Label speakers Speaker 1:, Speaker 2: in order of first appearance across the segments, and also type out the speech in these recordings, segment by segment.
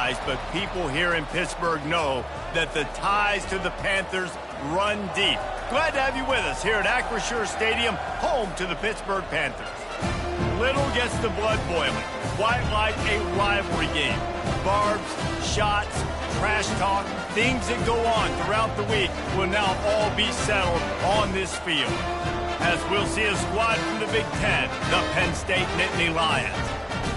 Speaker 1: guys, but people here in Pittsburgh know that the ties to the Panthers run deep. Glad to have you with us here at Acrisure Stadium, home to the Pittsburgh Panthers. Little gets the blood boiling, quite like a rivalry game. Barbs, shots, trash talk, things that go on throughout the week will now all be settled on this field. As we'll see a squad from the Big Ten, the Penn State Nittany Lions,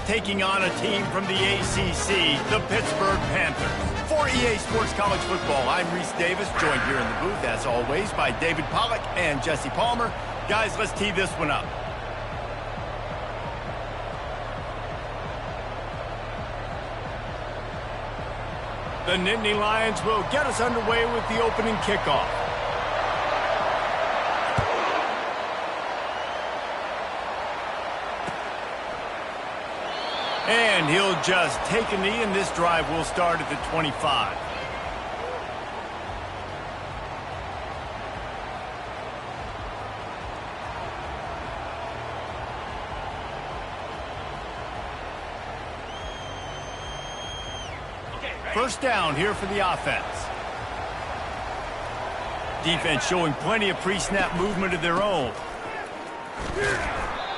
Speaker 1: taking on a team from the ACC, the Pittsburgh Panthers. For EA Sports College Football, I'm Reese Davis, joined here in the booth, as always, by David Pollack and Jesse Palmer. Guys, let's tee this one up. The Nittany Lions will get us underway with the opening kickoff. And he'll just take a knee, and this drive will start at the 25. First down here for the offense. Defense showing plenty of pre-snap movement of their own.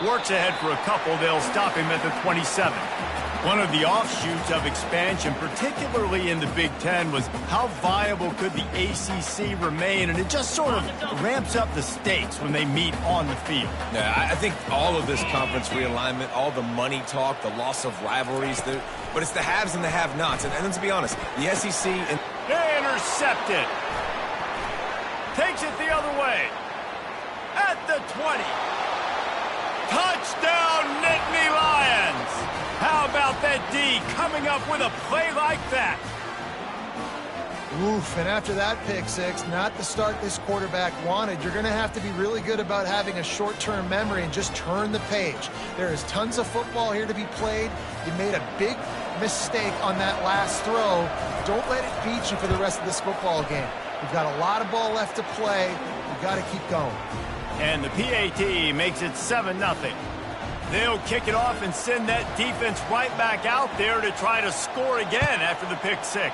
Speaker 1: Works ahead for a couple. They'll stop him at the 27. One of the offshoots of expansion, particularly in the Big Ten, was how viable could the ACC remain, and it just sort of ramps up the stakes when they meet on the field.
Speaker 2: Yeah, I think all of this conference realignment, all the money talk, the loss of rivalries, but it's the haves and the have-nots. And let's be honest, the SEC...
Speaker 1: Intercepted. Takes it the other way. At the 20. Touchdown, Nittany Lions! How about that D coming up with a play like that?
Speaker 3: Oof, and after that pick six, not the start this quarterback wanted. You're going to have to be really good about having a short-term memory and just turn the page. There is tons of football here to be played. You made a big mistake on that last throw. Don't let it beat you for the rest of this football game. We've got a lot of ball left to play. We've got to keep going.
Speaker 1: And the PAT makes it 7-0. They'll kick it off and send that defense right back out there to try to score again after the pick six.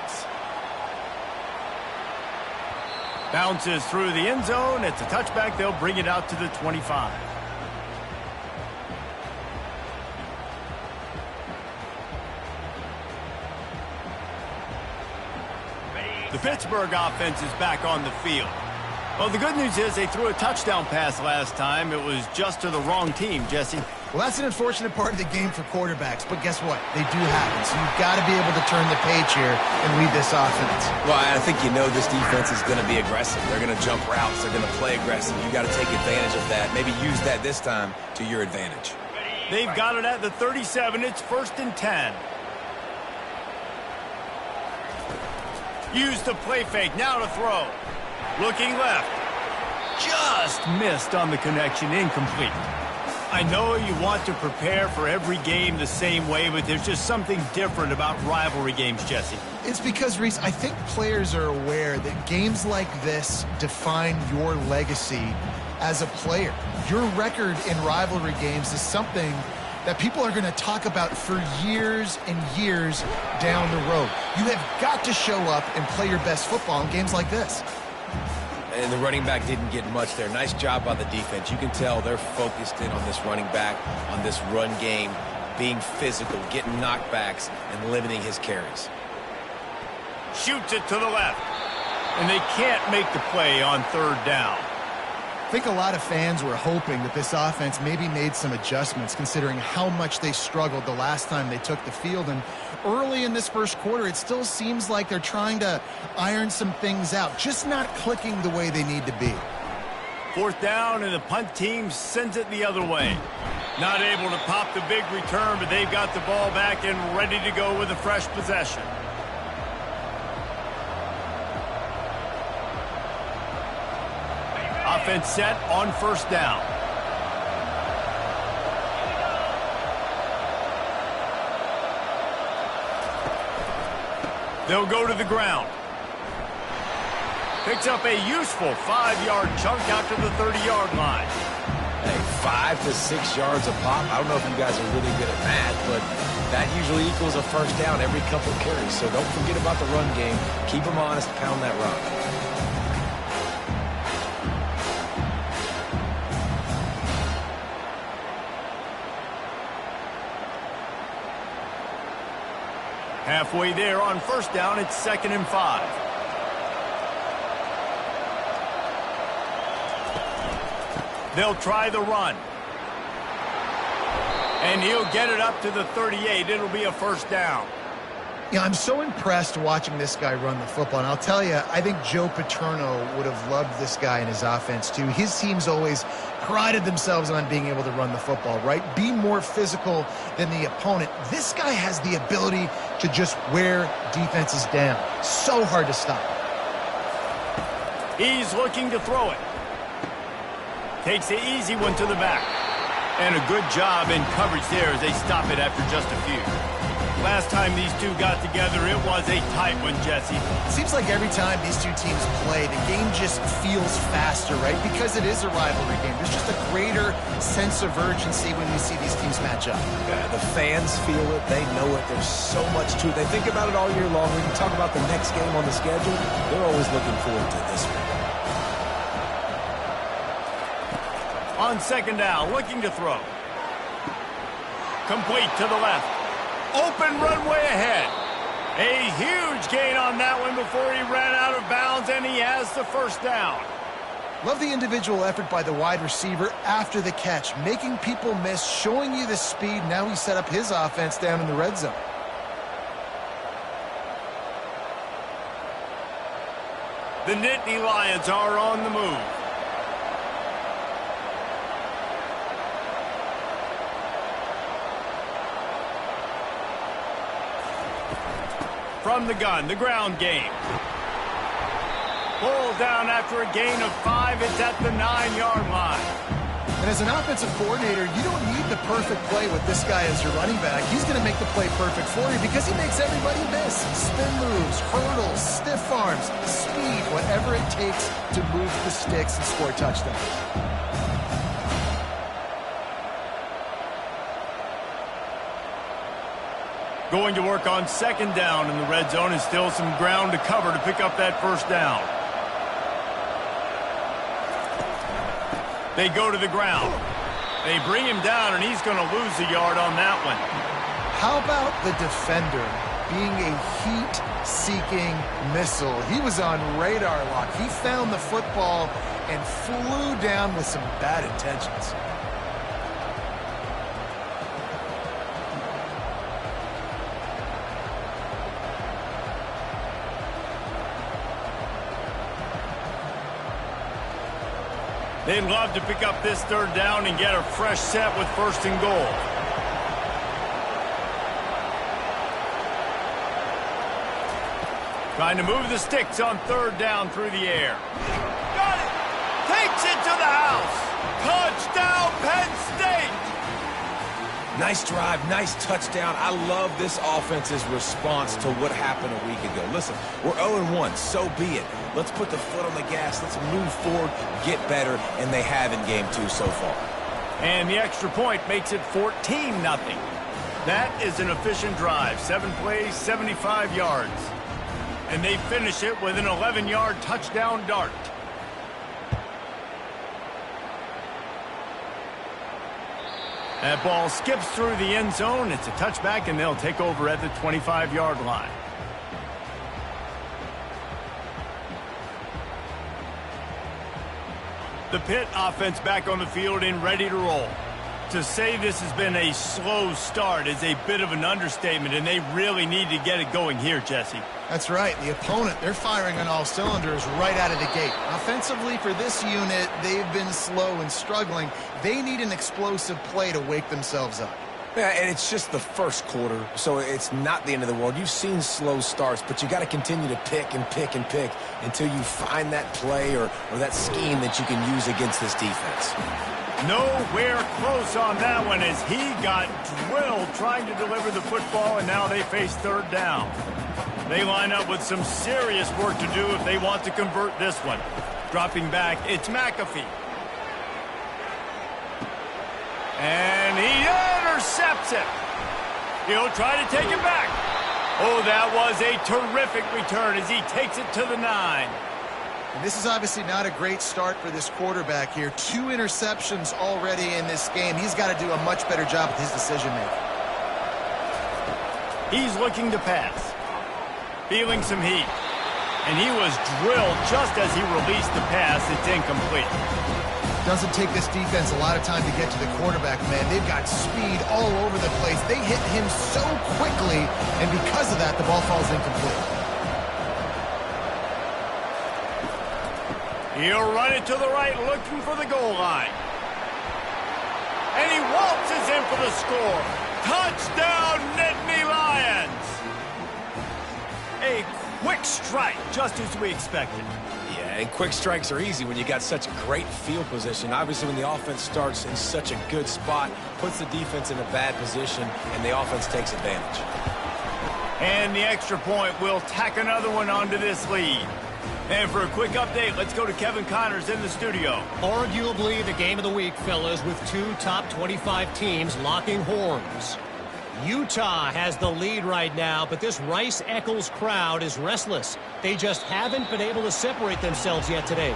Speaker 1: Bounces through the end zone. It's a touchback. They'll bring it out to the 25. The Pittsburgh offense is back on the field. Well, the good news is they threw a touchdown pass last time. It was just to the wrong team, Jesse.
Speaker 3: Well, that's an unfortunate part of the game for quarterbacks, but guess what? They do happen, so you've got to be able to turn the page here and lead this offense.
Speaker 2: Well, I think you know this defense is going to be aggressive. They're going to jump routes. They're going to play aggressive. You've got to take advantage of that. Maybe use that this time to your advantage.
Speaker 1: They've got it at the 37. It's 1st and 10. Use the play fake. Now to throw. Looking left. Just missed on the connection. Incomplete. I know you want to prepare for every game the same way, but there's just something different about rivalry games, Jesse.
Speaker 3: It's because, Reese, I think players are aware that games like this define your legacy as a player. Your record in rivalry games is something that people are going to talk about for years and years down the road. You have got to show up and play your best football in games like this.
Speaker 2: And the running back didn't get much there. Nice job by the defense. You can tell they're focused in on this running back, on this run game, being physical, getting knockbacks, and limiting his carries.
Speaker 1: Shoots it to the left. And they can't make the play on 3rd down.
Speaker 3: I think a lot of fans were hoping that this offense maybe made some adjustments considering how much they struggled the last time they took the field. And early in this first quarter, it still seems like they're trying to iron some things out, just not clicking the way they need to be.
Speaker 1: 4th down, and the punt team sends it the other way. Not able to pop the big return, but they've got the ball back and ready to go with a fresh possession. Offense set on 1st down. They'll go to the ground. Picks up a useful 5-yard chunk out to the 30-yard line.
Speaker 2: Hey, 5 to 6 yards a pop. I don't know if you guys are really good at math, but that usually equals a first down every couple carries. So don't forget about the run game. Keep them honest, pound that rock.
Speaker 1: Halfway there on first down, it's 2nd and 5. They'll try the run. And he'll get it up to the 38. It'll be a first down.
Speaker 3: Yeah, I'm so impressed watching this guy run the football. And I'll tell you, I think Joe Paterno would have loved this guy in his offense too. His teams always prided themselves on being able to run the football, right? Be more physical than the opponent. This guy has the ability to just wear defenses down. So hard to stop.
Speaker 1: He's looking to throw it. Takes the easy one to the back. And a good job in coverage there as they stop it after just a few. Last time these two got together, it was a tight one, Jesse.
Speaker 3: It seems like every time these two teams play, the game just feels faster, right? Because it is a rivalry game. There's just a greater sense of urgency when we see these teams match up.
Speaker 2: Yeah, the fans feel it. They know it. There's so much to it. They think about it all year long. When you talk about the next game on the schedule, they're always looking forward to this one.
Speaker 1: On 2nd down, looking to throw. Complete to the left. Open runway ahead. A huge gain on that one before he ran out of bounds, and he has the first down.
Speaker 3: Love the individual effort by the wide receiver after the catch, making people miss, showing you the speed. Now he set up his offense down in the red zone.
Speaker 1: The Nittany Lions are on the move. From the gun, the ground game. Pulled down after a gain of 5. It's at the 9-yard line.
Speaker 3: And as an offensive coordinator, you don't need the perfect play with this guy as your running back. He's going to make the play perfect for you because he makes everybody miss. Spin moves, hurdles, stiff arms, speed, whatever it takes to move the sticks and score touchdowns.
Speaker 1: Going to work on 2nd down in the red zone, and still some ground to cover to pick up that first down. They go to the ground. They bring him down, and he's going to lose a yard on that one.
Speaker 3: How about the defender being a heat-seeking missile? He was on radar lock. He found the football and flew down with some bad intentions.
Speaker 1: They'd love to pick up this 3rd down and get a fresh set with 1st and goal. Trying to move the sticks on 3rd down through the air. Got it! Takes it to the house! Touchdown, Penn State!
Speaker 2: Nice drive, nice touchdown. I love this offense's response to what happened a week ago. Listen, we're 0-1, so be it. Let's put the foot on the gas. Let's move forward, get better, and they have in game 2 so far.
Speaker 1: And the extra point makes it 14-0. That is an efficient drive. 7 plays, 75 yards. And they finish it with an 11-yard touchdown dart. That ball skips through the end zone. It's a touchback, and they'll take over at the 25-yard line. The Pitt offense back on the field and ready to roll. To say this has been a slow start is a bit of an understatement, and they really need to get it going here, Jesse.
Speaker 3: That's right. The opponent, they're firing on all cylinders right out of the gate. Offensively, for this unit, they've been slow and struggling. They need an explosive play to wake themselves up.
Speaker 2: Yeah, and it's just the first quarter, so it's not the end of the world. You've seen slow starts, but you got to continue to pick and pick and pick until you find that play or that scheme that you can use against this defense.
Speaker 1: Nowhere close on that one as he got drilled trying to deliver the football, and now they face 3rd down. They line up with some serious work to do if they want to convert this one. Dropping back, it's McAfee. And he intercepts it. He'll try to take it back. Oh, that was a terrific return as he takes it to the 9.
Speaker 3: And this is obviously not a great start for this quarterback here. 2 interceptions already in this game. He's got to do a much better job with his decision-making.
Speaker 1: He's looking to pass. Feeling some heat. And he was drilled just as he released the pass. It's incomplete.
Speaker 3: Doesn't take this defense a lot of time to get to the quarterback, man. They've got speed all over the place. They hit him so quickly, and because of that, the ball falls incomplete.
Speaker 1: He'll run it to the right, looking for the goal line. And he waltzes in for the score. Touchdown, Nittany Lions! A quick strike, just as we expected.
Speaker 2: Yeah, and quick strikes are easy when you got such great field position. Obviously, when the offense starts in such a good spot, puts the defense in a bad position, and the offense takes advantage.
Speaker 1: And the extra point will tack another one onto this lead. And for a quick update, let's go to Kevin Connors in the studio.
Speaker 4: Arguably the game of the week, fellas, with 2 top 25 teams locking horns. Utah has the lead right now, but this Rice-Eccles crowd is restless. They just haven't been able to separate themselves yet today.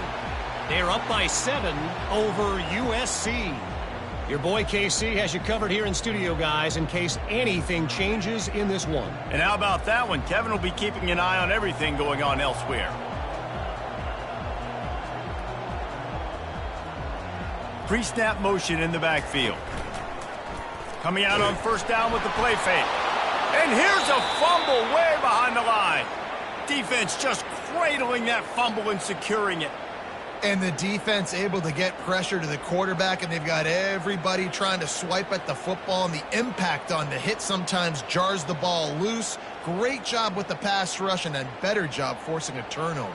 Speaker 4: They're up by 7 over USC. Your boy KC has you covered here in studio, guys, in case anything changes in this one.
Speaker 1: And how about that one? Kevin will be keeping an eye on everything going on elsewhere. Pre-snap motion in the backfield. Coming out on first down with the play fake. And here's a fumble way behind the line. Defense just cradling that fumble and securing it.
Speaker 3: And the defense able to get pressure to the quarterback, and they've got everybody trying to swipe at the football, and the impact on the hit sometimes jars the ball loose. Great job with the pass rush, and a better job forcing a turnover.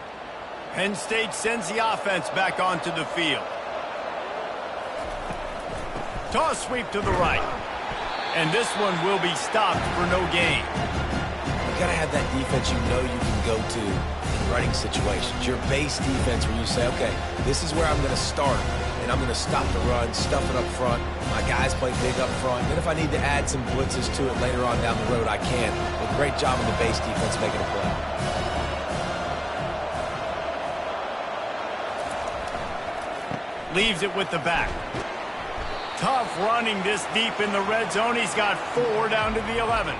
Speaker 1: Penn State sends the offense back onto the field. Toss sweep to the right. And this one will be stopped for no gain.
Speaker 2: You got to have that defense you know you can go to in running situations. Your base defense where you say, okay, this is where I'm going to start, and I'm going to stop the run, stuff it up front. My guys play big up front. Then if I need to add some blitzes to it later on down the road, I can. But great job on the base defense making a play.
Speaker 1: Leaves it with the back. Tough running this deep in the red zone. He's got 4 down to the 11.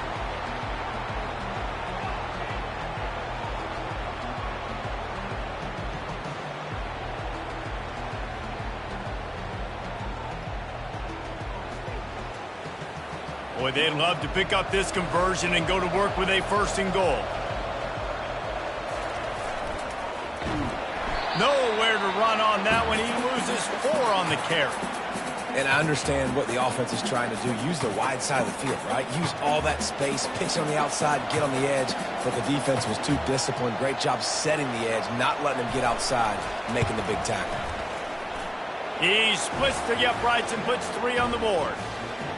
Speaker 1: Boy, they'd love to pick up this conversion and go to work with a 1st and goal. Nowhere to run on that one. He loses 4 on the carry.
Speaker 2: And I understand what the offense is trying to do. Use the wide side of the field, right? Use all that space, pitch on the outside, get on the edge. But the defense was too disciplined. Great job setting the edge, not letting them get outside, making the big tackle.
Speaker 1: He splits the uprights and puts 3 on the board.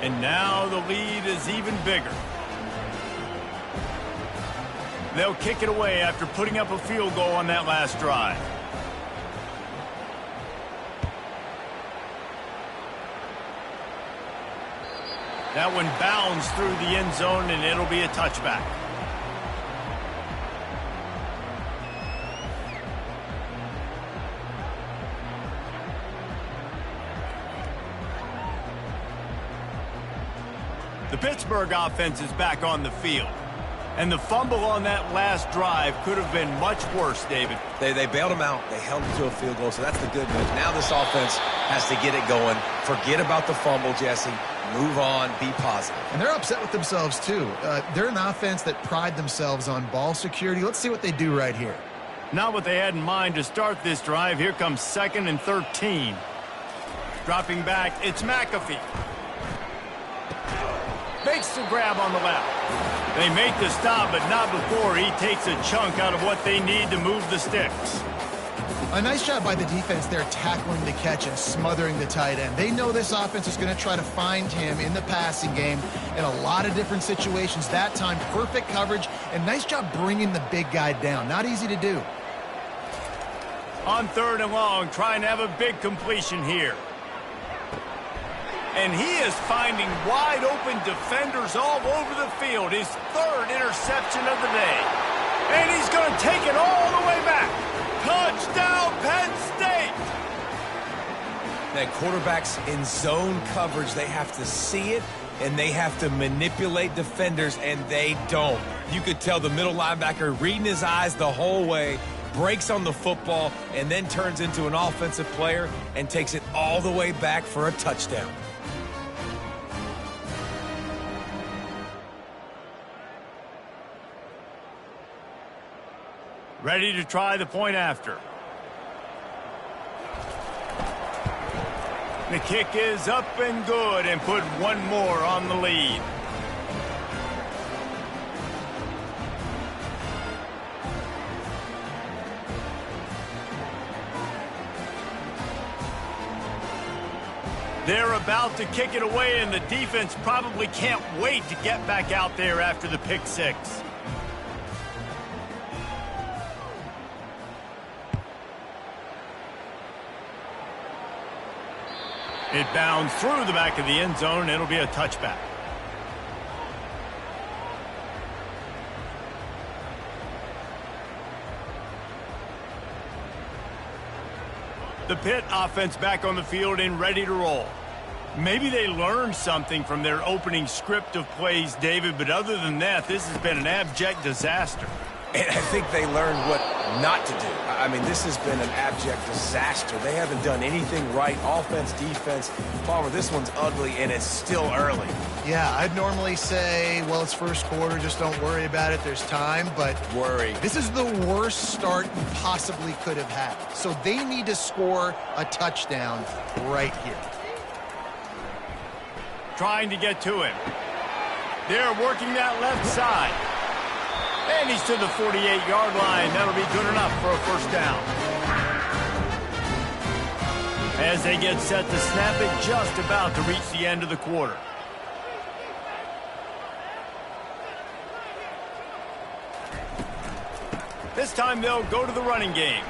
Speaker 1: And now the lead is even bigger. They'll kick it away after putting up a field goal on that last drive. That one bounds through the end zone, and it'll be a touchback. The Pittsburgh offense is back on the field. And the fumble on that last drive could have been much worse, David.
Speaker 2: They bailed him out. They held him to a field goal, so that's the good news. Now this offense has to get it going. Forget about the fumble, Jesse. Move on. Be positive.
Speaker 3: And they're upset with themselves, too. They're an offense that pride themselves on ball security. Let's see what they do right here.
Speaker 1: Not what they had in mind to start this drive. Here comes 2nd and 13. Dropping back, it's McAfee. Makes the grab on the left. They make the stop, but not before he takes a chunk out of what they need to move the sticks.
Speaker 3: A nice job by the defense there tackling the catch and smothering the tight end. They know this offense is going to try to find him in the passing game in a lot of different situations. That time, perfect coverage, and nice job bringing the big guy down. Not easy to do.
Speaker 1: On 3rd and long, trying to have a big completion here. And he is finding wide-open defenders all over the field. His third interception of the day. And he's going to take it all the way back. Touchdown, Penn State!
Speaker 2: That quarterbacks in zone coverage, they have to see it, and they have to manipulate defenders, and they don't. You could tell the middle linebacker reading his eyes the whole way, breaks on the football, and then turns into an offensive player and takes it all the way back for a touchdown.
Speaker 1: Ready to try the point after. The kick is up and good, and put one more on the lead. They're about to kick it away, and the defense probably can't wait to get back out there after the pick six. It bounds through the back of the end zone, and it'll be a touchback. The Pitt offense back on the field and ready to roll. Maybe they learned something from their opening script of plays, David, but other than that, this has been an abject disaster.
Speaker 2: And I think they learned what not to do. I mean, this has been an abject disaster. They haven't done anything right. Offense, defense. Palmer, this one's ugly, and it's still early.
Speaker 3: Yeah, I'd normally say, well, it's first quarter, just don't worry about it. There's time, but
Speaker 2: Worry.
Speaker 3: this is the worst start you possibly could have had. So they need to score a touchdown right here.
Speaker 1: Trying to get to him. They're working that left side. And he's to the 48-yard line. That'll be good enough for a first down. As they get set to snap it, just about to reach the end of the quarter. This time they'll go to the running game.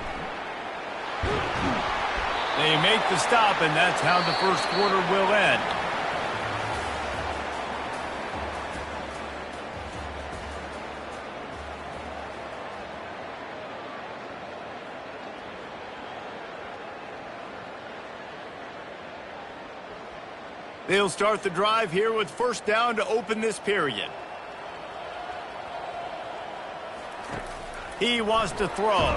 Speaker 1: They make the stop, and that's how the first quarter will end. They'll start the drive here with first down to open this period. He wants to throw.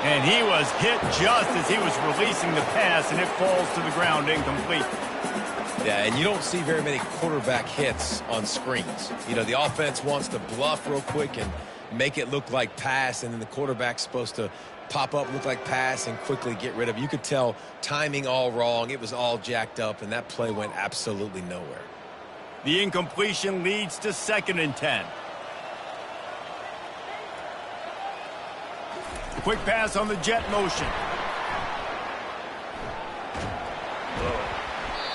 Speaker 1: And he was hit just as he was releasing the pass, and it falls to the ground incomplete.
Speaker 2: Yeah, and you don't see very many quarterback hits on screens. You know, the offense wants to bluff real quick and make it look like pass, and then the quarterback's supposed to pop up, look like pass, and quickly get rid of it. You could tell timing all wrong. It was all jacked up, and that play went absolutely nowhere.
Speaker 1: The incompletion leads to 2nd and 10. Quick pass on the jet motion.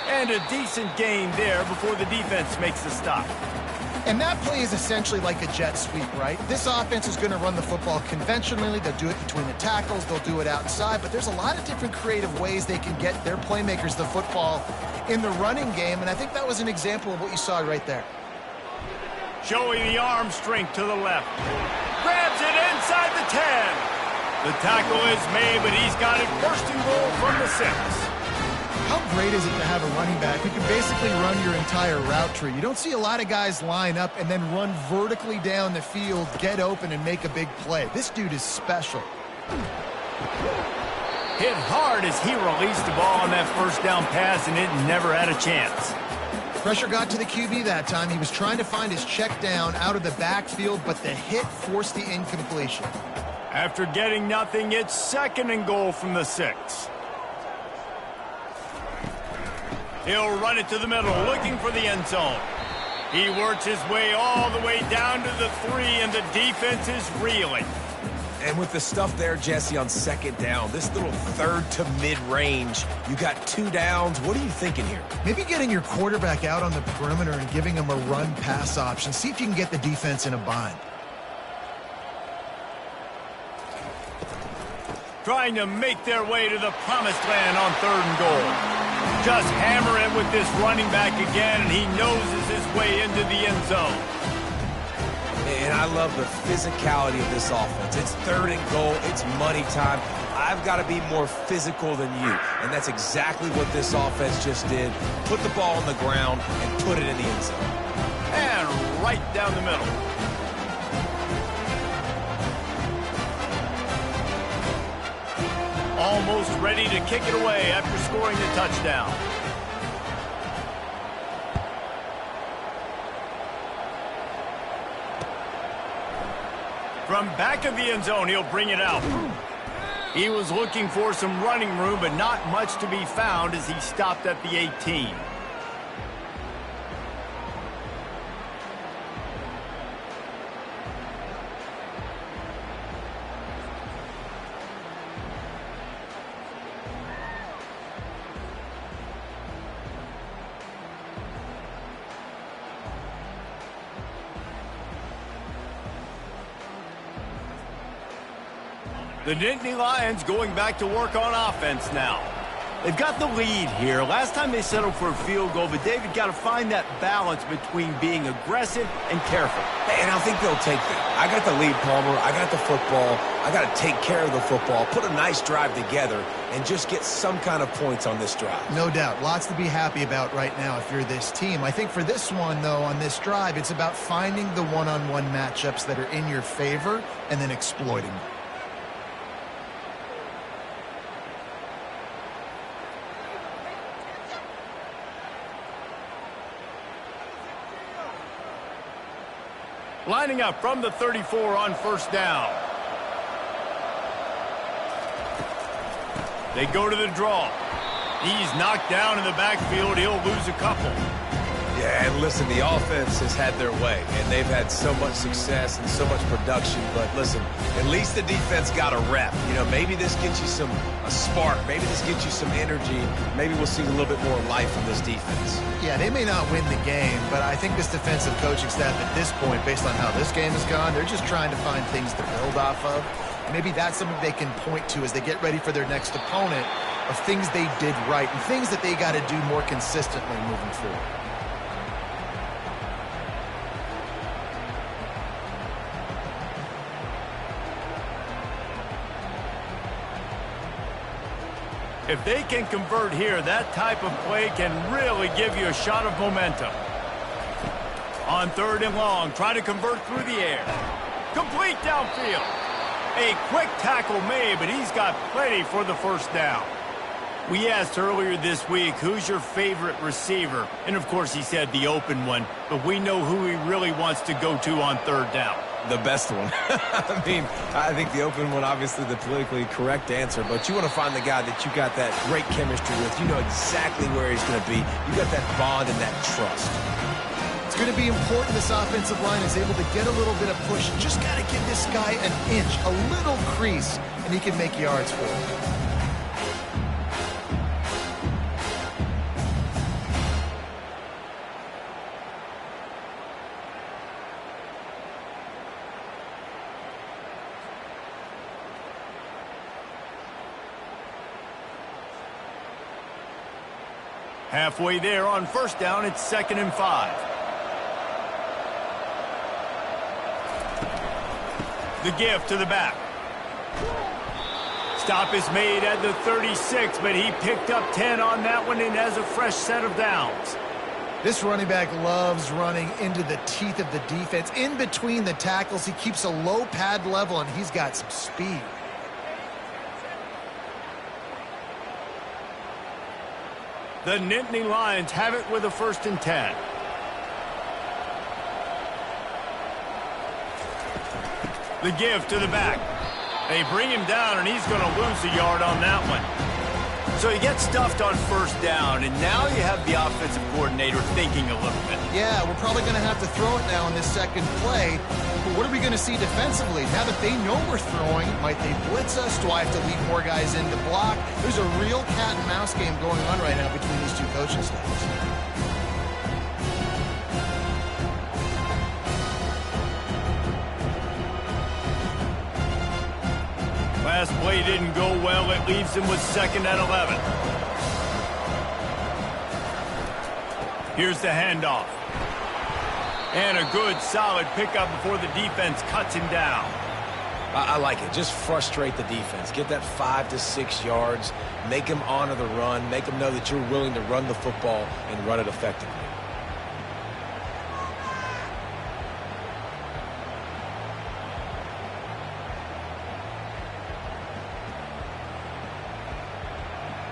Speaker 1: And a decent gain there before the defense makes the stop.
Speaker 3: And that play is essentially like a jet sweep, right? This offense is going to run the football conventionally. They'll do it between the tackles. They'll do it outside. But there's a lot of different creative ways they can get their playmakers the football in the running game. And I think that was an example of what you saw right there.
Speaker 1: Showing the arm strength to the left. Grabs it inside the 10. The tackle is made, but he's got it first and goal from the 6.
Speaker 3: How great is it to have a running back who can basically run your entire route tree? You don't see a lot of guys line up and then run vertically down the field, get open, and make a big play. This dude is special.
Speaker 1: Hit hard as he released the ball on that first down pass, and it never had a chance.
Speaker 3: Pressure got to the QB that time. He was trying to find his check down out of the backfield, but the hit forced the incompletion.
Speaker 1: After getting nothing, it's 2nd and goal from the 6. He'll run it to the middle, looking for the end zone. He works his way all the way down to the 3, and the defense is reeling.
Speaker 2: And with the stuff there, Jesse, on 2nd down, this little 3rd to mid-range, you got 2 downs. What are you thinking here?
Speaker 3: Maybe getting your quarterback out on the perimeter and giving him a run-pass option. See if you can get the defense in a bind.
Speaker 1: Trying to make their way to the promised land on 3rd and goal. Just hammer it with this running back again, and he noses his way into the end zone.
Speaker 2: And I love the physicality of this offense. It's 3rd and goal. It's money time. I've got to be more physical than you. And that's exactly what this offense just did. Put the ball on the ground and put it in the end zone.
Speaker 1: And right down the middle. Almost ready to kick it away after scoring the touchdown. From back of the end zone, he'll bring it out. He was looking for some running room, but not much to be found as he stopped at the 18. The Nittany Lions going back to work on offense now. They've got the lead here. Last time they settled for a field goal, but David got to find that balance between being aggressive and careful.
Speaker 2: And I think they'll take that. I got the lead, Palmer. I got the football. I got to take care of the football, put a nice drive together, and just get some kind of points on this drive.
Speaker 3: No doubt. Lots to be happy about right now if you're this team. I think for this one, though, on this drive, it's about finding the one-on-one matchups that are in your favor and then exploiting them.
Speaker 1: Lining up from the 34 on 1st down. They go to the draw. He's knocked down in the backfield. He'll lose a couple.
Speaker 2: Yeah, and listen, the offense has had their way, and they've had so much success and so much production. But listen, at least the defense got a rep. You know, maybe this gets you a spark. Maybe this gets you some energy. Maybe we'll see a little bit more life from this defense.
Speaker 3: Yeah, they may not win the game, but I think this defensive coaching staff at this point, based on how this game has gone, they're just trying to find things to build off of. And maybe that's something they can point to as they get ready for their next opponent of things they did right and things that they got to do more consistently moving forward.
Speaker 1: If they can convert here, that type of play can really give you a shot of momentum. On 3rd and long, try to convert through the air. Complete downfield. A quick tackle made, but he's got plenty for the 1st down. We asked earlier this week, who's your favorite receiver? And, of course, he said the open one, but we know who he really wants to go to on 3rd down.
Speaker 2: The best one. I mean, I think the open one, obviously the politically correct answer, but you want to find the guy that you got that great chemistry with. You know exactly where he's going to be. You got that bond and that trust.
Speaker 3: It's going to be important this offensive line is able to get a little bit of push. Just got to give this guy an inch, a little crease, and he can make yards for it.
Speaker 1: Halfway there on 1st down, it's 2nd and 5. The give to the back. Stop is made at the 36, but he picked up 10 on that one and has a fresh set of downs.
Speaker 3: This running back loves running into the teeth of the defense. In between the tackles, he keeps a low pad level, and he's got some speed.
Speaker 1: The Nittany Lions have it with a 1st and 10. The give to the back. They bring him down, and he's going to lose a yard on that one. So he gets stuffed on 1st down, and now you have the offensive coordinator thinking a little bit.
Speaker 3: Yeah, we're probably going to have to throw it now in this 2nd play. But what are we going to see defensively? Now that they know we're throwing, might they blitz us? Do I have to leave more guys in to block? There's a real cat and mouse game going on right now between these two coaching staffs.
Speaker 1: Last play didn't go well. It leaves him with 2nd and 11. Here's the handoff. And a good, solid pickup before the defense cuts him down.
Speaker 2: I like it. Just frustrate the defense. Get that 5 to 6 yards. Make them honor the run. Make them know that you're willing to run the football and run it effectively.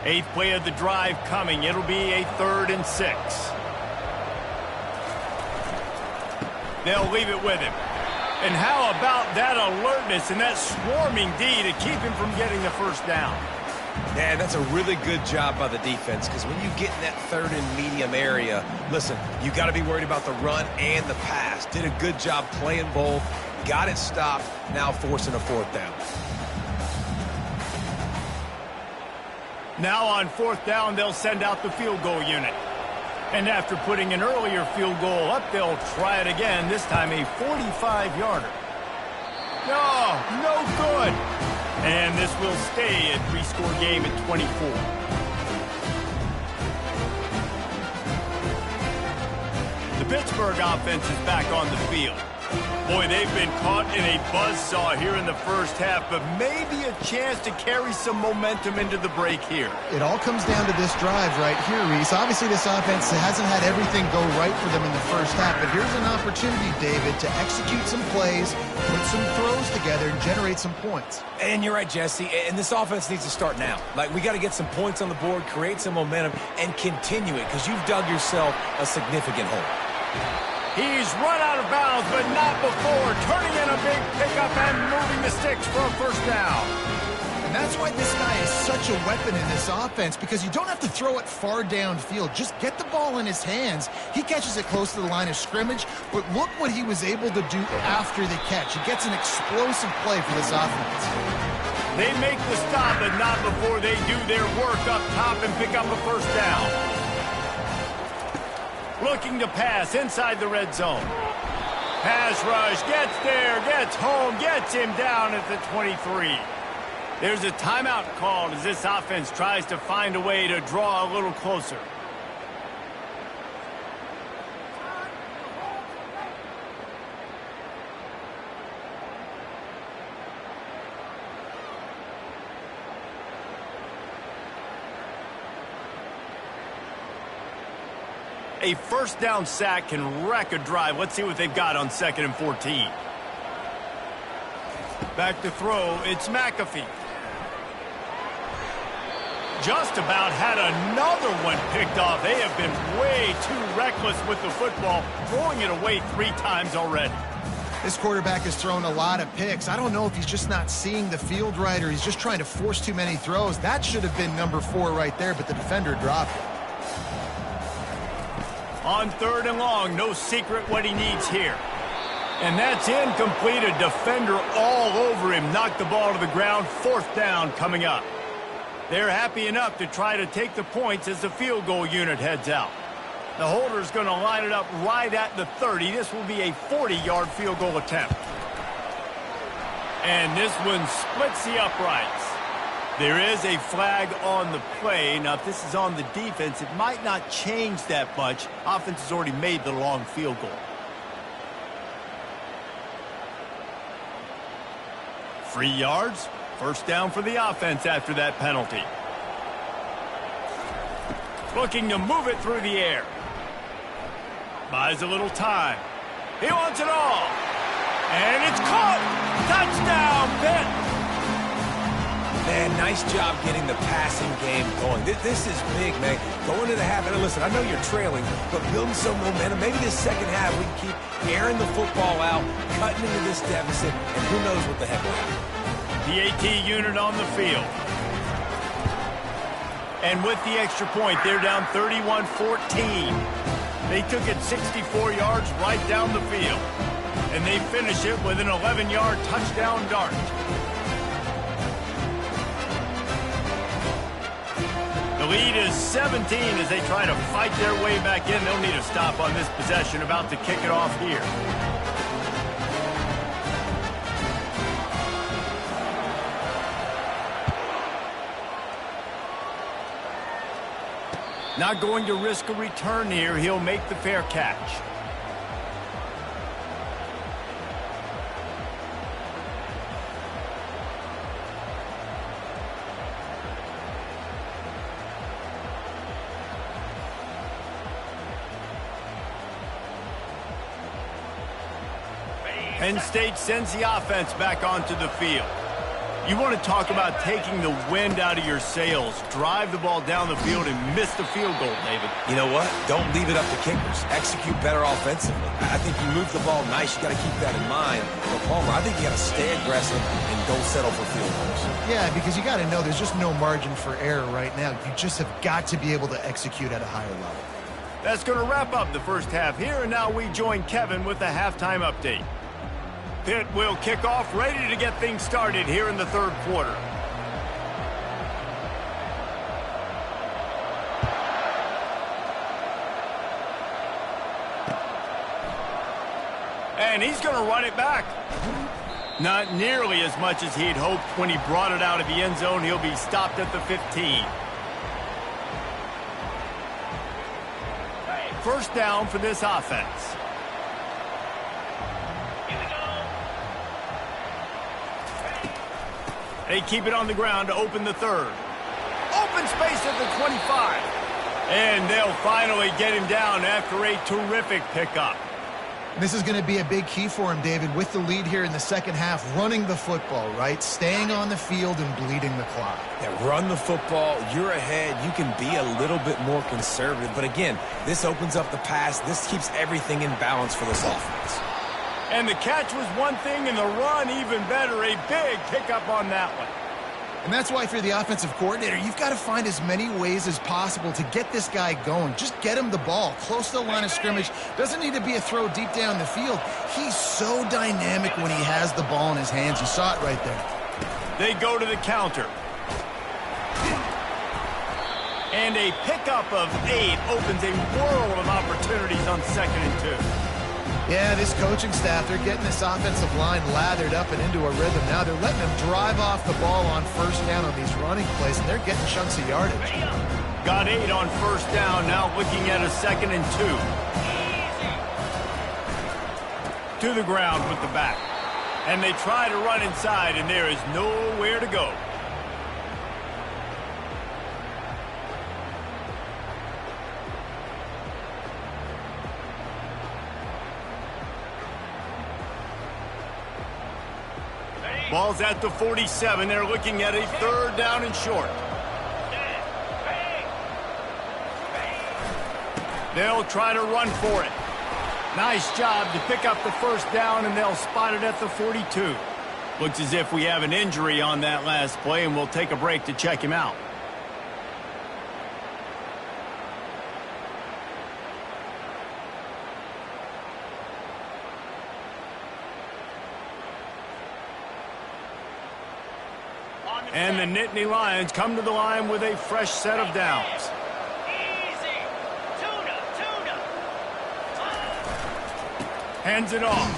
Speaker 1: Eighth play of the drive coming. It'll be a 3rd and 6. They'll leave it with him. And how about that alertness and that swarming D to keep him from getting the first down?
Speaker 2: Yeah, that's a really good job by the defense, because when you get in that 3rd and medium area, listen, you got to be worried about the run and the pass. Did a good job playing both. Got it stopped. Now forcing a 4th down.
Speaker 1: Now on 4th down, they'll send out the field goal unit. And after putting an earlier field goal up, they'll try it again, this time a 45-yarder. No good. And this will stay a 3-score game at 24. The Pittsburgh offense is back on the field. Boy, they've been caught in a buzzsaw here in the first half, but maybe a chance to carry some momentum into the break here.
Speaker 3: It all comes down to this drive right here, Reese. Obviously, this offense hasn't had everything go right for them in the first half, but here's an opportunity, David, to execute some plays, put some throws together, and generate some points.
Speaker 2: And you're right, Jesse, and this offense needs to start now. Like, we got to get some points on the board, create some momentum, and continue it, because you've dug yourself a significant hole.
Speaker 1: He's run out of bounds, but not before. Turning in a big pickup and moving the sticks for a first down.
Speaker 3: And that's why this guy is such a weapon in this offense, because you don't have to throw it far downfield. Just get the ball in his hands. He catches it close to the line of scrimmage, but look what he was able to do after the catch. He gets an explosive play for this offense.
Speaker 1: They make the stop, but not before they do their work up top and pick up a first down. Looking to pass inside the red zone. Pass rush, gets there, gets home, gets him down at the 23. There's a timeout called as this offense tries to find a way to draw a little closer. A first down sack can wreck a drive. Let's see what they've got on 2nd and 14. Back to throw, it's McAfee. Just about had another one picked off. They have been way too reckless with the football, throwing it away 3 times already.
Speaker 3: This quarterback has thrown a lot of picks. I don't know if he's just not seeing the field right or he's just trying to force too many throws. That should have been number 4 right there, but the defender dropped it.
Speaker 1: On 3rd and long, no secret what he needs here. And that's incomplete. A defender all over him. Knocked the ball to the ground. 4th down coming up. They're happy enough to try to take the points as the field goal unit heads out. The holder's going to line it up right at the 30. This will be a 40-yard field goal attempt. And this one splits the uprights. There is a flag on the play. Now, if this is on the defense, it might not change that much. Offense has already made the long field goal. Free yards. First down for the offense after that penalty. Looking to move it through the air. Buys a little time. He wants it all. And it's caught. Touchdown, Pitt.
Speaker 2: Man, nice job getting the passing game going. This is big, man. Going into the half, and listen, I know you're trailing, but building some momentum. Maybe this second half we can keep airing the football out, cutting into this deficit, and who knows what the heck will happen.
Speaker 1: The AT unit on the field. And with the extra point, they're down 31-14. They took it 64 yards right down the field. And they finish it with an 11-yard touchdown dart. The lead is 17 as they try to fight their way back in. They'll need a stop on this possession. About to kick it off here. Not going to risk a return here. He'll make the fair catch. Penn State sends the offense back onto the field. You want to talk about taking the wind out of your sails. Drive the ball down the field and miss the field goal, David.
Speaker 2: You know what? Don't leave it up to kickers. Execute better offensively. I think you move the ball nice. You got to keep that in mind. For Palmer, I think you got to stay aggressive and don't settle for field goals.
Speaker 3: Yeah, because you got to know there's just no margin for error right now. You just have got to be able to execute at a higher level.
Speaker 1: That's going to wrap up the first half here, and now we join Kevin with the halftime update. Pitt will kick off, ready to get things started here in the third quarter. And he's going to run it back. Not nearly as much as he'd hoped when he brought it out of the end zone. He'll be stopped at the 15. First down for this offense. They keep it on the ground to open the third. Open space at the 25. And they'll finally get him down after a terrific pickup.
Speaker 3: This is going to be a big key for him, David, with the lead here in the second half, running the football, right? Staying on the field and bleeding the clock.
Speaker 2: Yeah, run the football. You're ahead. You can be a little bit more conservative. But again, this opens up the pass. This keeps everything in balance for this offense.
Speaker 1: And the catch was one thing, and the run even better. A big pickup on that one.
Speaker 3: And that's why, if you're the offensive coordinator, you've got to find as many ways as possible to get this guy going. Just get him the ball close to the line of scrimmage. Doesn't need to be a throw deep down the field. He's so dynamic when he has the ball in his hands. You saw it right there.
Speaker 1: They go to the counter. And a pickup of 8 opens a world of opportunities on 2nd and 2.
Speaker 3: Yeah, this coaching staff, they're getting this offensive line lathered up and into a rhythm. Now they're letting them drive off the ball on first down on these running plays, and they're getting chunks of yardage.
Speaker 1: Got 8 on first down, now looking at a 2nd and 2. To the ground with the back. And they try to run inside, and there is nowhere to go. Ball's at the 47. They're looking at a 3rd down and short. They'll try to run for it. Nice job to pick up the first down, and they'll spot it at the 42. Looks as if we have an injury on that last play, and we'll take a break to check him out. And the Nittany Lions come to the line with a fresh set of downs. Hands it off.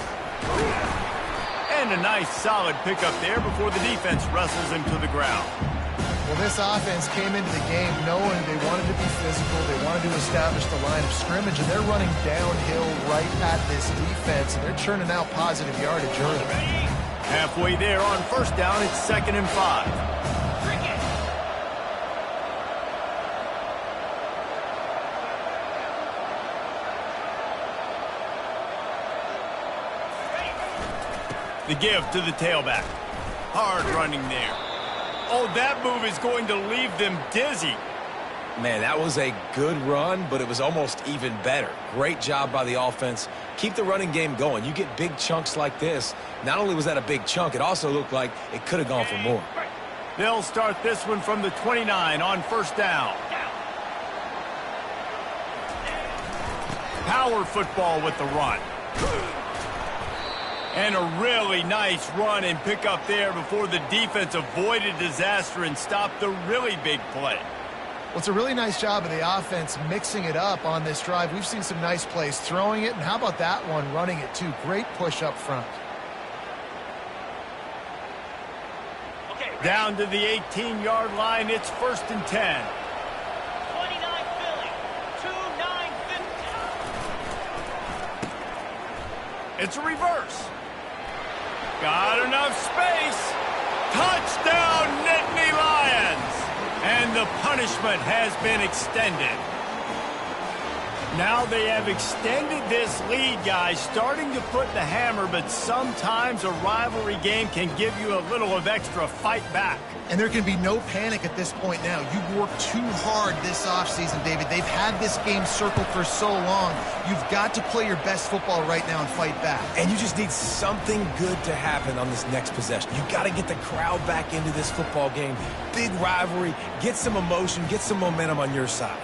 Speaker 1: And a nice solid pickup there before the defense wrestles him to the ground.
Speaker 3: Well, this offense came into the game knowing they wanted to be physical. They wanted to establish the line of scrimmage, and they're running downhill right at this defense, and they're churning out positive yardage early.
Speaker 1: Halfway there on first down, it's 2nd and 5. The give to the tailback. Hard running there. Oh, that move is going to leave them dizzy.
Speaker 2: Man, that was a good run, but it was almost even better. Great job by the offense. Keep the running game going. You get big chunks like this. Not only was that a big chunk, it also looked like it could have gone for more.
Speaker 1: They'll start this one from the 29 on first down. Power football with the run. And a really nice run and pick up there before the defense avoided disaster and stopped the really big play.
Speaker 3: Well, it's a really nice job of the offense mixing it up on this drive. We've seen some nice plays throwing it, and how about that one running it too? Great push up front.
Speaker 1: Down to the 18-yard line, it's 1st and 10.
Speaker 5: 29 Philly.
Speaker 1: It's a reverse. Got enough space. Touchdown, Nittany Lions! And the punishment has been extended. Now they have extended this lead, guys, starting to put the hammer, but sometimes a rivalry game can give you a little of extra fight back.
Speaker 3: And there can be no panic at this point now. You've worked too hard this offseason, David. They've had this game circled for so long. You've got to play your best football right now and fight back.
Speaker 2: And you just need something good to happen on this next possession. You got to get the crowd back into this football game. Big rivalry. Get some emotion. Get some momentum on your side.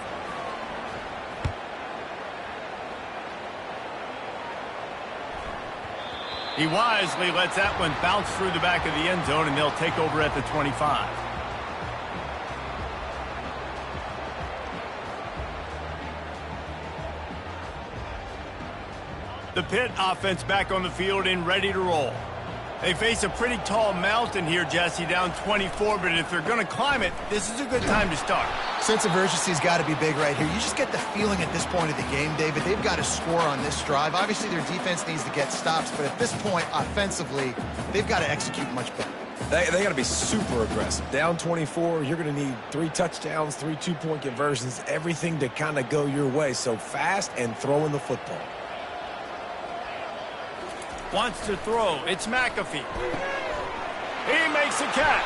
Speaker 1: He wisely lets that one bounce through the back of the end zone, and they'll take over at the 25. The Pitt offense back on the field and ready to roll. They face a pretty tall mountain here, Jesse, down 24, but if they're going to climb it, this is a good time to start.
Speaker 3: Sense of urgency's got to be big right here. You just get the feeling at this point of the game, David, they've got to score on this drive. Obviously, their defense needs to get stops, but at this point, offensively, they've got to execute much better.
Speaker 2: They got to be super aggressive. Down 24, you're going to need 3 touchdowns, 3 two-point conversions, everything to kind of go your way. So fast and throwing the football.
Speaker 1: Wants to throw. It's McAfee. He makes a catch.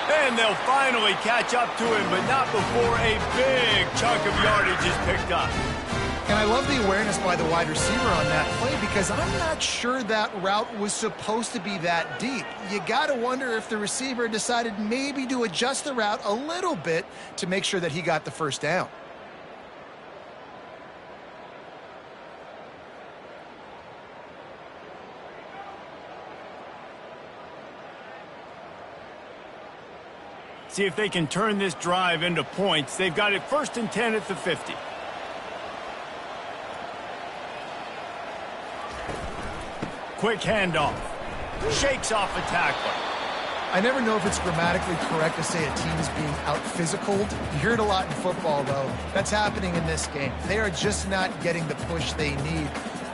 Speaker 1: And they'll finally catch up to him, but not before a big chunk of yardage is picked up.
Speaker 3: And I love the awareness by the wide receiver on that play because I'm not sure that route was supposed to be that deep. You got to wonder if the receiver decided maybe to adjust the route a little bit to make sure that he got the first down.
Speaker 1: See if they can turn this drive into points. They've got it 1st and 10 at the 50. Quick handoff. Shakes off a tackler.
Speaker 3: I never know if it's grammatically correct to say a team is being out-physicaled. You hear it a lot in football, though. That's happening in this game. They are just not getting the push they need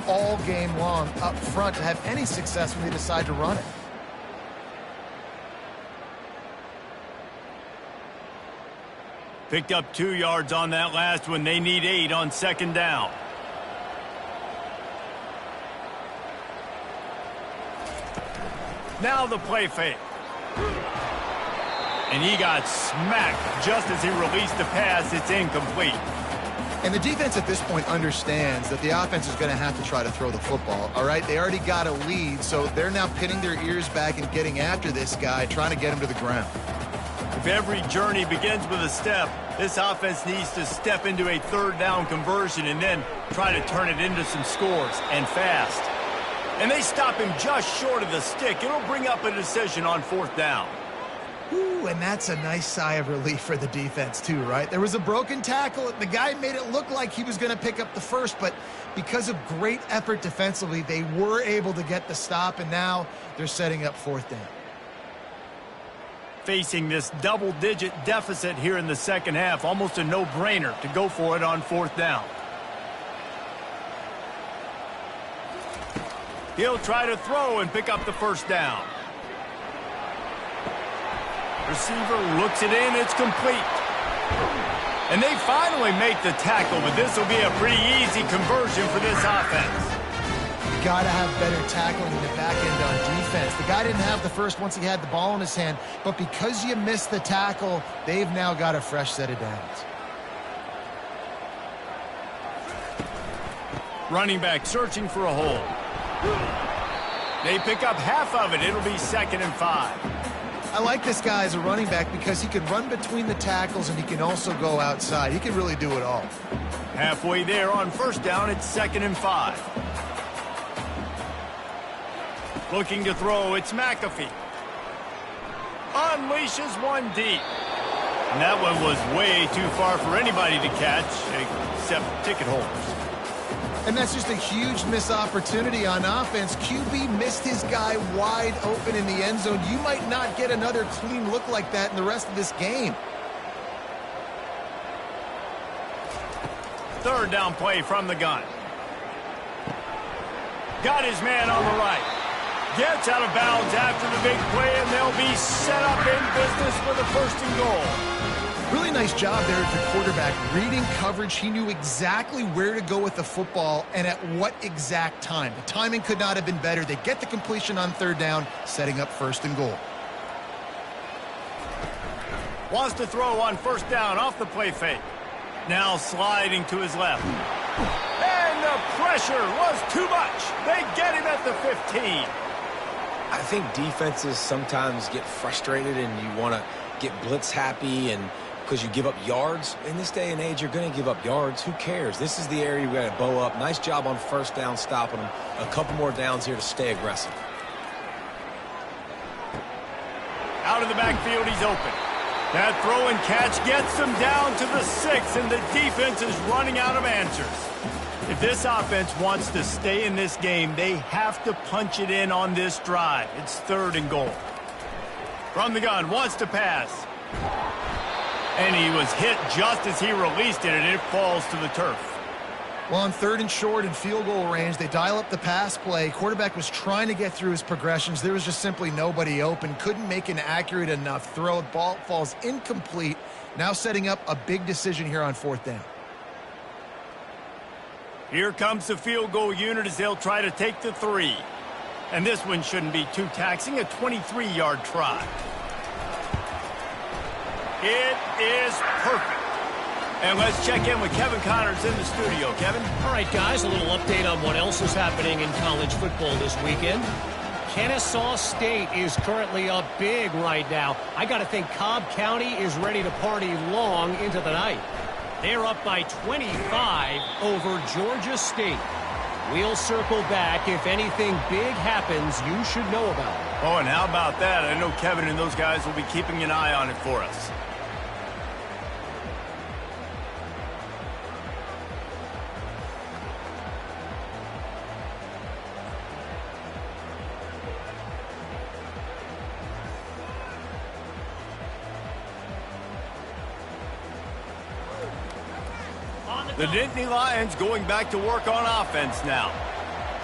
Speaker 3: all game long up front to have any success when they decide to run it.
Speaker 1: Picked up 2 yards on that last one. They need 8 on 2nd down. Now the play fake. And he got smacked just as he released the pass. It's incomplete.
Speaker 3: And the defense at this point understands that the offense is going to have to try to throw the football, all right? They already got a lead, so they're now pinning their ears back and getting after this guy, trying to get him to the ground.
Speaker 1: If every journey begins with a step, this offense needs to step into a 3rd down conversion and then try to turn it into some scores, and fast. And they stop him just short of the stick. It'll bring up a decision on 4th down.
Speaker 3: Ooh, and that's a nice sigh of relief for the defense too, right? There was a broken tackle. The guy made it look like he was going to pick up the first, but because of great effort defensively, they were able to get the stop, and now they're setting up 4th down.
Speaker 1: Facing this double-digit deficit here in the 2nd half, almost a no-brainer to go for it on 4th down. He'll try to throw and pick up the 1st down. Receiver looks it in. It's complete. And they finally make the tackle, but this will be a pretty easy conversion for this offense.
Speaker 3: You got to have better tackling in the back end on defense. The guy didn't have the first once he had the ball in his hand, but because you missed the tackle, they've now got a fresh set of downs.
Speaker 1: Running back searching for a hole. They pick up half of it. It'll be 2nd and 5.
Speaker 3: I like this guy as a running back because he can run between the tackles and he can also go outside. He can really do it all.
Speaker 1: Halfway there on 1st down, it's 2nd and 5. Looking to throw, it's McAfee. Unleashes one deep. And that one was way too far for anybody to catch, except ticket holders.
Speaker 3: And that's just a huge missed opportunity on offense. QB missed his guy wide open in the end zone. You might not get another clean look like that in the rest of this game. 3rd down play from the gun.
Speaker 1: got his man on the right. Gets out of bounds after the big play, and they'll be set up in business for the first and goal.
Speaker 3: Really nice job there at the quarterback. Reading coverage, he knew exactly where to go with the football and at what exact time. The timing could not have been better. They get the completion on third down, setting up first and goal.
Speaker 1: Wants to throw on first down off the play fake. Now sliding to his left. And the pressure was too much. They get him at the 15.
Speaker 2: I think defenses sometimes get frustrated and you want to get blitz happy and because you give up yards. In this day and age, you're going to give up yards. Who cares? This is the area you got to bow up. Nice job on first down stopping them. A couple more downs here to stay aggressive.
Speaker 1: Out of the backfield, he's open. That throw and catch gets them down to the 6, and the defense is running out of answers. If this offense wants to stay in this game, they have to punch it in on this drive. It's third and goal. From the gun, wants to pass. And he was hit just as he released it, and it falls to the turf.
Speaker 3: Well, on third and short and field goal range, they dial up the pass play. Quarterback was trying to get through his progressions. There was just simply nobody open. Couldn't make an accurate enough throw. Ball falls incomplete. Now setting up a big decision here on fourth down.
Speaker 1: Here comes the field goal unit as they'll try to take the 3. And this one shouldn't be too taxing, a 23-yard try. It is perfect. And let's check in with Kevin Connors in the studio. Kevin?
Speaker 4: All right, guys, a little update on what else is happening in college football this weekend. Kennesaw State is currently up big right now. I got to think Cobb County is ready to party long into the night. They're up by 25 over Georgia State. We'll circle back. If anything big happens, you should know about it.
Speaker 1: Oh, and how about that? I know Kevin and those guys will be keeping an eye on it for us. The Nittany Lions going back to work on offense now.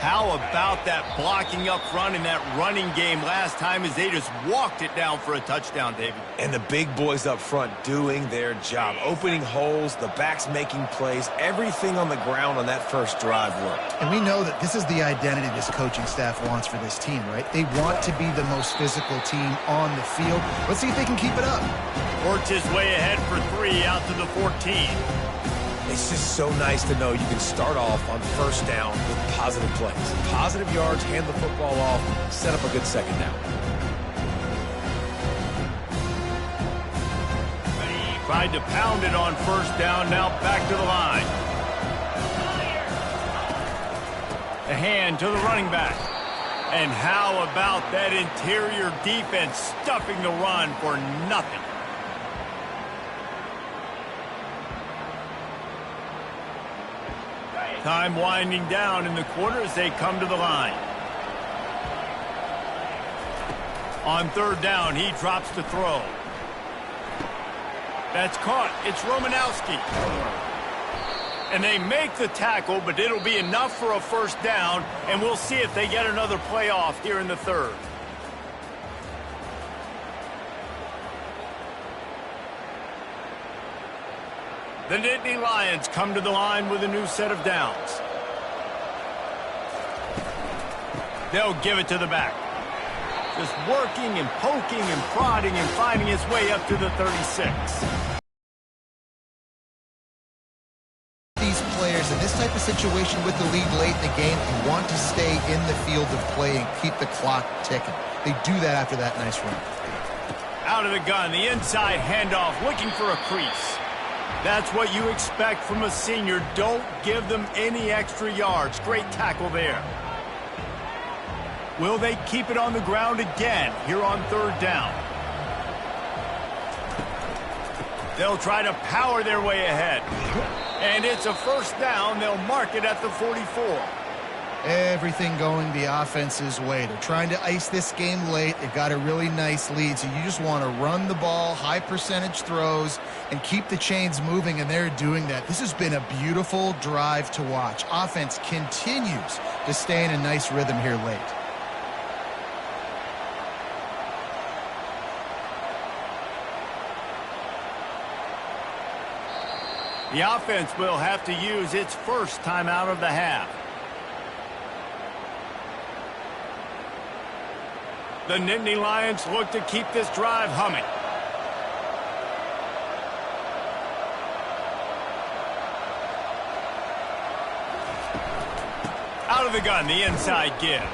Speaker 1: How about that blocking up front in that running game last time as they just walked it down for a touchdown, David?
Speaker 2: And the big boys up front doing their job. Opening holes, the backs making plays. Everything on the ground on that first drive worked.
Speaker 3: And we know that this is the identity this coaching staff wants for this team, right? They want to be the most physical team on the field. Let's see if they can keep it up.
Speaker 1: Works his way ahead for 3 out to the 14.
Speaker 2: It's just so nice to know you can start off on first down with positive plays. Positive yards, hand the football off, set up a good second down.
Speaker 1: Tried to pound it on first down, now back to the line. A hand to the running back. And how about that interior defense stuffing the run for nothing? Time winding down in the quarter as they come to the line. On third down, he drops to throw. That's caught. It's Romanowski. And they make the tackle, but it'll be enough for a first down, and we'll see if they get another play off here in the third. The Nittany Lions come to the line with a new set of downs. They'll give it to the back. Just working and poking and prodding and finding his way up to the 36.
Speaker 3: These players in this type of situation with the lead late in the game want to stay in the field of play and keep the clock ticking. They do that after that nice run.
Speaker 1: Out of the gun, the inside handoff, looking for a crease. That's what you expect from a senior. Don't give them any extra yards. Great tackle there. Will they keep it on the ground again here on third down? They'll try to power their way ahead. And it's a first down. They'll mark it at the 44.
Speaker 3: Everything going the offense's way. They're trying to ice this game late. They've got a really nice lead, so you just want to run the ball, high percentage throws, and keep the chains moving, and they're doing that. This has been a beautiful drive to watch. Offense continues to stay in a nice rhythm here late.
Speaker 1: The offense will have to use its first timeout of the half. The Nittany Lions look to keep this drive humming. Out of the gun, the inside give.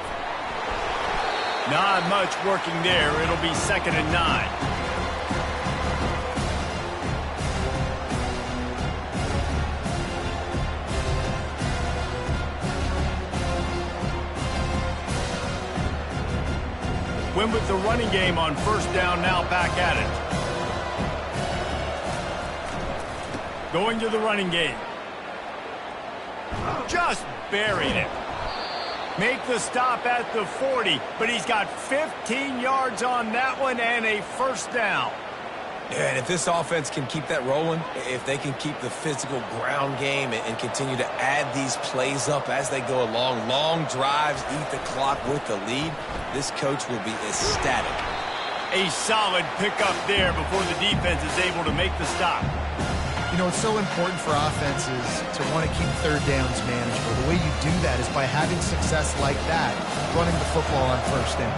Speaker 1: Not much working there. It'll be 2nd and 9. Win with the running game on 1st down, now back at it. Going to the running game. Just buried it. Make the stop at the 40, but he's got 15 yards on that one and a 1st down.
Speaker 2: Yeah, and if this offense can keep that rolling, if they can keep the physical ground game and continue to add these plays up as they go along, long drives, eat the clock with the lead, this coach will be ecstatic.
Speaker 1: A solid pickup there before the defense is able to make the stop.
Speaker 3: You know, it's so important for offenses to want to keep 3rd downs manageable. The way you do that is by having success like that, running the football on 1st down.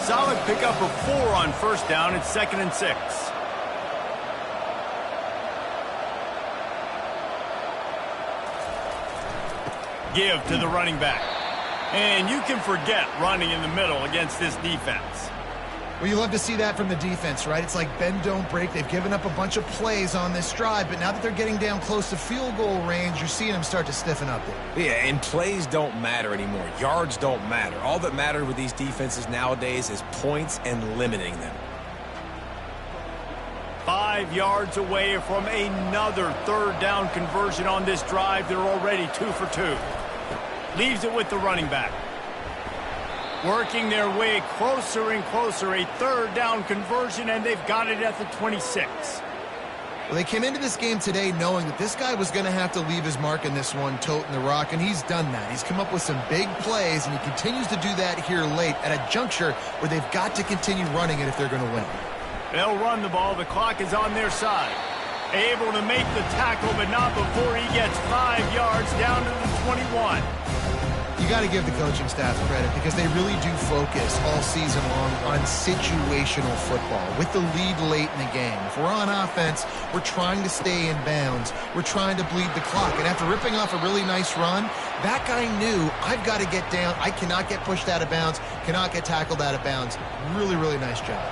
Speaker 1: Solid pickup of 4 on 1st down. It's 2nd and 6. Give to the running back. And you can forget running in the middle against this defense.
Speaker 3: Well, you love to see that from the defense, right? It's like bend, don't break. They've given up a bunch of plays on this drive, but now that they're getting down close to field goal range, you're seeing them start to stiffen up there.
Speaker 2: Yeah, and plays don't matter anymore. Yards don't matter. All that matters with these defenses nowadays is points and limiting them.
Speaker 1: 5 yards away from another 3rd down conversion on this drive. They're already 2 for 2. Leaves it with the running back. Working their way closer and closer. A 3rd down conversion, and they've got it at the 26.
Speaker 3: Well, they came into this game today knowing that this guy was going to have to leave his mark in this one, toting the rock, and he's done that. He's come up with some big plays, and he continues to do that here late at a juncture where they've got to continue running it if they're going to win.
Speaker 1: They'll run the ball. The clock is on their side. Able to make the tackle, but not before he gets 5 yards down to the 21.
Speaker 3: You got to give the coaching staff credit because they really do focus all season long on situational football with the lead late in the game. If we're on offense, we're trying to stay in bounds. We're trying to bleed the clock. And after ripping off a really nice run, that guy knew, I've got to get down. I cannot get pushed out of bounds, cannot get tackled out of bounds. Really, really nice job.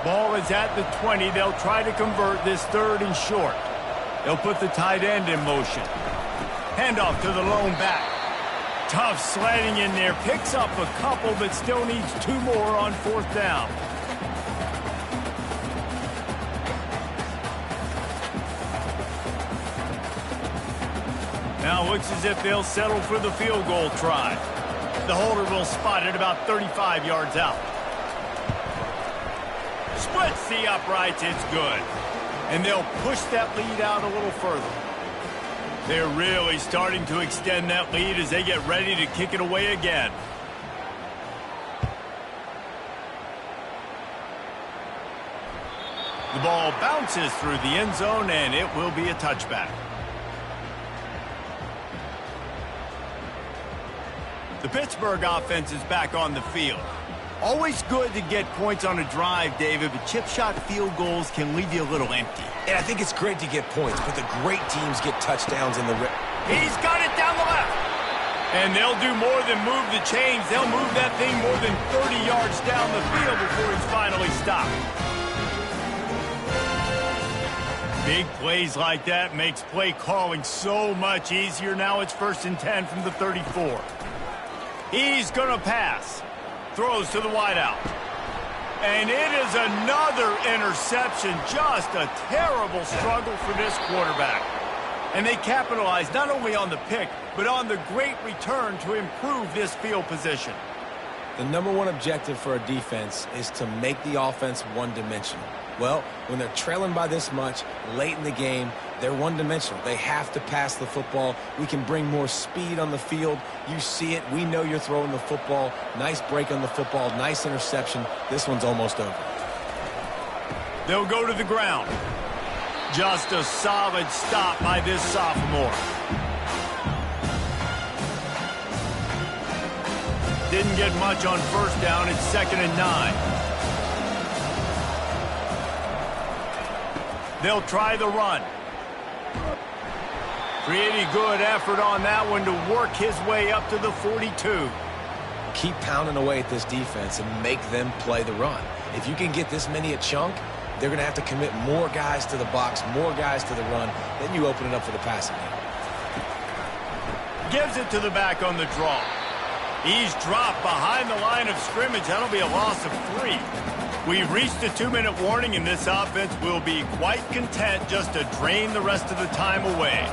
Speaker 1: Ball is at the 20. They'll try to convert this 3rd and short. They'll put the tight end in motion. Handoff to the lone back. Tough sledding in there. Picks up a couple, but still needs 2 more on 4th down. Now looks as if they'll settle for the field goal try. The holder will spot it about 35 yards out. Splits the uprights. It's good. And they'll push that lead out a little further. They're really starting to extend that lead as they get ready to kick it away again. The ball bounces through the end zone, and it will be a touchback. The Pittsburgh offense is back on the field. Always good to get points on a drive, David, but chip shot field goals can leave you a little empty.
Speaker 2: And I think it's great to get points, but the great teams get touchdowns in the red.
Speaker 1: He's got it down the left. And they'll do more than move the chains. They'll move that thing more than 30 yards down the field before he's finally stopped. Big plays like that makes play calling so much easier. Now it's 1st and 10 from the 34. He's going to pass. Throws to the wideout. And it is another interception. Just a terrible struggle for this quarterback. And they capitalize not only on the pick, but on the great return to improve this field position.
Speaker 2: The number one objective for a defense is to make the offense one-dimensional. Well, when they're trailing by this much late in the game, they're one-dimensional. They have to pass the football. We can bring more speed on the field. You see it. We know you're throwing the football. Nice break on the football. Nice interception. This one's almost over.
Speaker 1: They'll go to the ground. Just a solid stop by this sophomore. Didn't get much on first down. It's 2nd and 9. They'll try the run. Pretty good effort on that one to work his way up to the 42.
Speaker 2: Keep pounding away at this defense and make them play the run. If you can get this many a chunk, they're going to have to commit more guys to the box, more guys to the run. Then you open it up for the passing game.
Speaker 1: Gives it to the back on the draw. He's dropped behind the line of scrimmage. That'll be a loss of 3. We've reached the 2-minute warning, and this offense will be quite content just to drain the rest of the time away.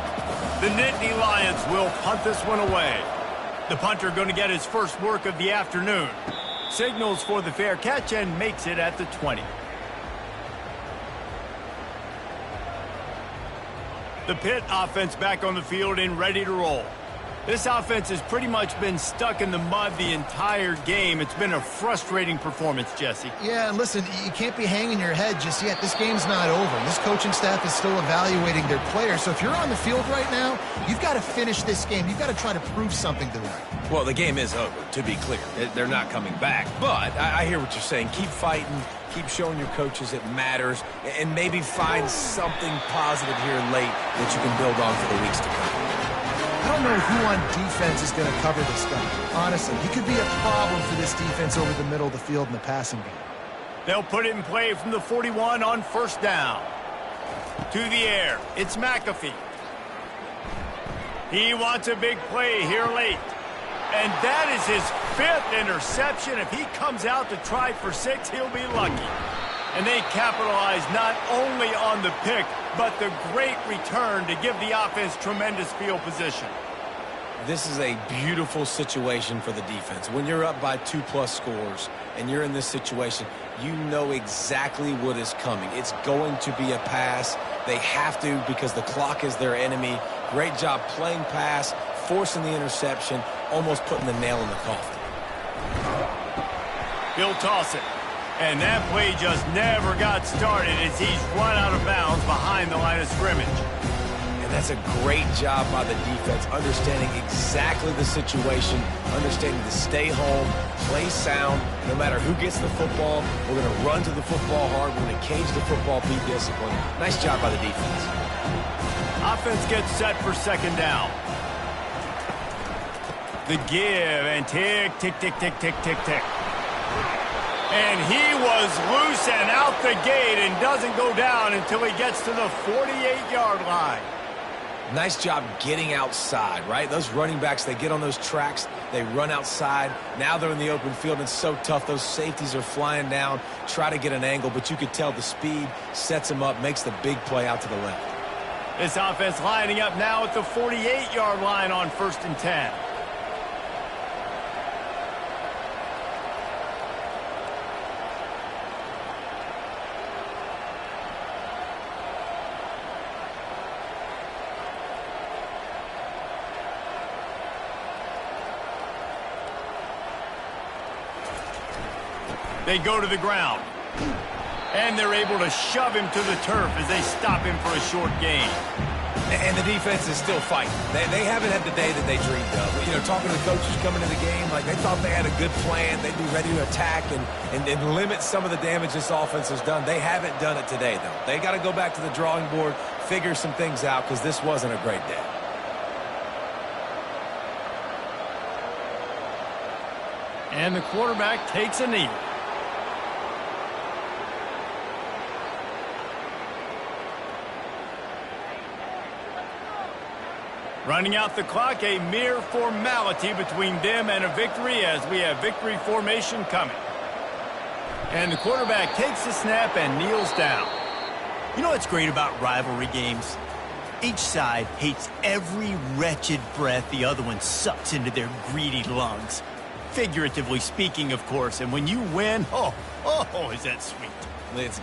Speaker 1: The Nittany Lions will punt this one away. The punter going to get his first work of the afternoon. Signals for the fair catch and makes it at the 20. The Pitt offense back on the field and ready to roll. This offense has pretty much been stuck in the mud the entire game. It's been a frustrating performance, Jesse.
Speaker 3: Yeah, and listen, you can't be hanging your head just yet. This game's not over. This coaching staff is still evaluating their players. So if you're on the field right now, you've got to finish this game. You've got to try to prove something to them.
Speaker 2: Well, the game is over, to be clear. They're not coming back. But I hear what you're saying. Keep fighting. Keep showing your coaches it matters. And maybe find something positive here late that you can build on for the weeks to come.
Speaker 3: I don't know who on defense is going to cover this guy. Honestly, he could be a problem for this defense over the middle of the field in the passing game.
Speaker 1: They'll put it in play from the 41 on first down. To the air. It's McAfee. He wants a big play here late. And that is his 5th interception. If he comes out to try for 6, he'll be lucky. And they capitalize not only on the pick, but the great return to give the offense tremendous field position.
Speaker 2: This is a beautiful situation for the defense. When you're up by 2+ scores and you're in this situation, you know exactly what is coming. It's going to be a pass. They have to because the clock is their enemy. Great job playing pass, forcing the interception, almost putting the nail in the coffin.
Speaker 1: He'll toss it. And that play just never got started as he's run out of bounds behind the line of scrimmage.
Speaker 2: And that's a great job by the defense, understanding exactly the situation, understanding to stay home, play sound. No matter who gets the football, we're going to run to the football hard. We're going to cage the football, be disciplined. Nice job by the defense.
Speaker 1: Offense gets set for 2nd down. The give and tick, tick, tick, tick, tick, tick, tick. And he was loose and out the gate and doesn't go down until he gets to the 48-yard line.
Speaker 2: Nice job getting outside, right? Those running backs, they get on those tracks, they run outside. Now they're in the open field, and it's so tough. Those safeties are flying down, try to get an angle, but you could tell the speed sets them up, makes the big play out to the left.
Speaker 1: This offense lining up now at the 48-yard line on 1st and 10. They go to the ground. And they're able to shove him to the turf as they stop him for a short gain.
Speaker 2: And the defense is still fighting. They haven't had the day that they dreamed of. You know, talking to the coaches coming to the game, like they thought they had a good plan. They'd be ready to attack and limit some of the damage this offense has done. They haven't done it today, though. They got to go back to the drawing board, figure some things out, because this wasn't a great day.
Speaker 1: And the quarterback takes a knee. Running out the clock, a mere formality between them and a victory as we have victory formation coming. And the quarterback takes the snap and kneels down. You know what's great about rivalry games? Each side hates every wretched breath the other one sucks into their greedy lungs. Figuratively speaking, of course, and when you win, oh, is that sweet.
Speaker 2: It's